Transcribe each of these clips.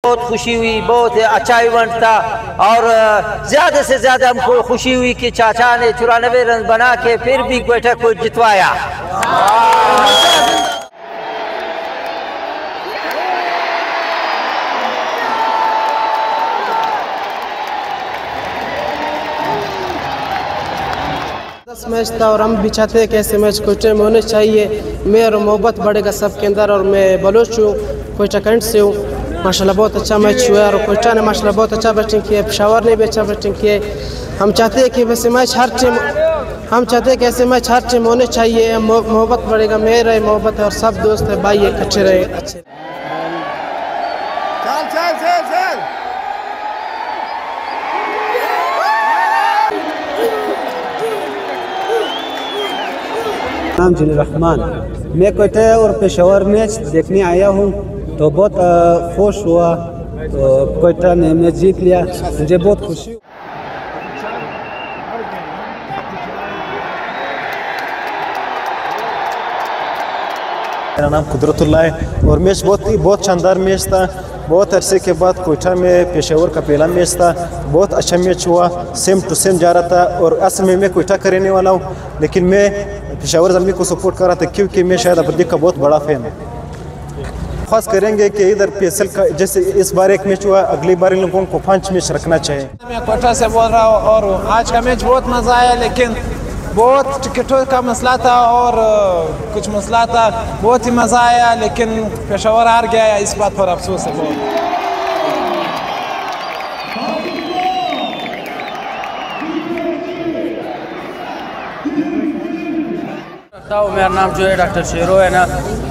बहुत खुशी हुई, बहुत अच्छा इवेंट था और ज़्यादा से ज़्यादा हमको खुशी हुई कि चाचा ने 94 रन बना के फिर भी क्वेटा को जितवाया। मैच था और हम भी चाहते हैं कि ऐसे मैच क्वेटा में होने चाहिए। मेरा मोहब्बत बढ़ेगा सबके अंदर और मैं बलोच हूँ, क्वेटा कैंट से हूँ। माशाल्लाह बहुत अच्छा मैच हुआ और क्वेटा ने माशाल्लाह बहुत अच्छा बैटिंग किया, पेशावर ने भी अच्छा बैटिंग किया। हम चाहते हैं कि वैसे मैच हर टीम होने चाहिए। मोहब्बत बढ़ेगा, मेरा मोहब्बत है और सब दोस्त है भाई इकट्ठे रहे अच्छे। नाम जिल रहमान, मैं क्वेटा और पेशावर मैच देखने आया हूँ तो बहुत खुश हुआ। तो क्वेटा ने मैच जीत लिया, मुझे बहुत खुशी। मेरा नाम कुदरतुल्लाह है और मैच बहुत शानदार मैच था। बहुत अरसे के बाद कोयटा में पेशावर का पहला मैच था, बहुत अच्छा मैच हुआ, सेम टू सेम जा रहा था। और असल में मैं कोयटा का रहने वाला हूँ लेकिन मैं पेशावर ज़ल्मी को सपोर्ट कर रहा था क्योंकि मैं शायद अब्दी का बहुत बड़ा फैन हूँ। खास करेंगे कि इधर PSL का जैसे इस बार एक मैच हुआ, अगली बार इन लोगों को 5 मैच रखना चाहिए। मैं कोयटा से बोल रहा हूँ और आज का मैच बहुत मज़ा आया, लेकिन बहुत टिकटों का मसला था और कुछ मसला था। बहुत ही मज़ा आया लेकिन पेशावर हार गया, इस बात पर अफसोस है बहुत। मेरा नाम जो है डॉक्टर शेरो है ना।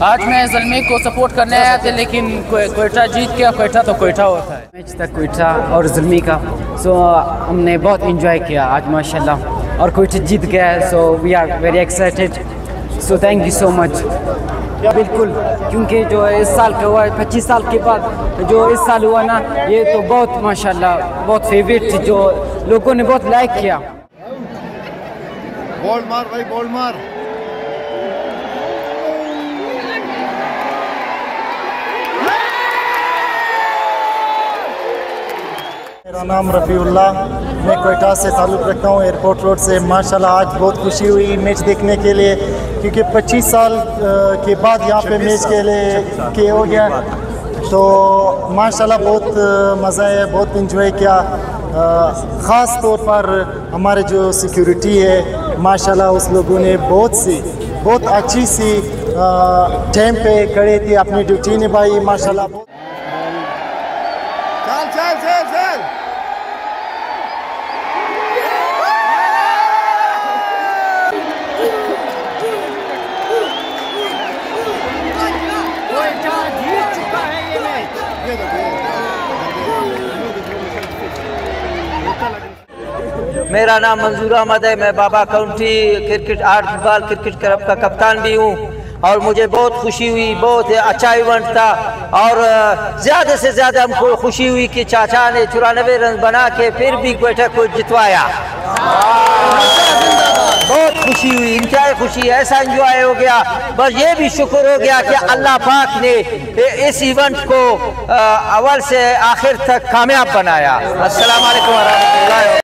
आज मैं ज़ल्मी को सपोर्ट करने आया था लेकिन कोयटा जीत गया। कोयटा तो कोयटा होता है। मैच था कोयटा और ज़ल्मी का, सो हमने बहुत इंजॉय किया आज माशाल्लाह और कोयटा जीत गया है। So we are very excited, so thank you so much. बिल्कुल, क्योंकि जो इस साल का हुआ 25 साल के बाद जो इस साल हुआ ना, ये तो बहुत माशाल्लाह बहुत फेवरेट थी, जो लोगों ने बहुत लाइक किया। बॉल मार भाई, बॉल मार। मेरा नाम रफ़ीउल्लाह, मैं कोयटा से ताल्लुक़ रखता हूँ, एयरपोर्ट रोड से। माशाल्लाह आज बहुत खुशी हुई मैच देखने के लिए क्योंकि 25 साल के बाद यहाँ पे मैच के हो गया तो माशाल्लाह बहुत मज़ा है, बहुत इंजॉय किया। ख़ास तौर पर हमारे जो सिक्योरिटी है माशाल्लाह उस लोगों ने बहुत अच्छी सी टाइम पे खड़े थे, अपनी ड्यूटी निभाई माशाल्लाह। चल मेरा नाम मंजूर अहमद है, मैं बाबा काउंटी क्रिकेट 8 बाल क्रिकेट क्लब का कप्तान भी हूँ और मुझे बहुत खुशी हुई, बहुत अच्छा इवेंट था और ज़्यादा से ज़्यादा हमको खुशी हुई कि चाचा ने 94 रन बना के फिर भी क्वेटा को जितवाया। बहुत खुशी हुई, इंतहाई खुशी, ऐसा एंजॉय हो गया। बस ये भी शुक्र हो गया कि अल्लाह पाक ने इस इवेंट को अव्वल से आखिर तक कामयाब बनाया। अस्सलाम वालेकुम व रहमतुल्लाह।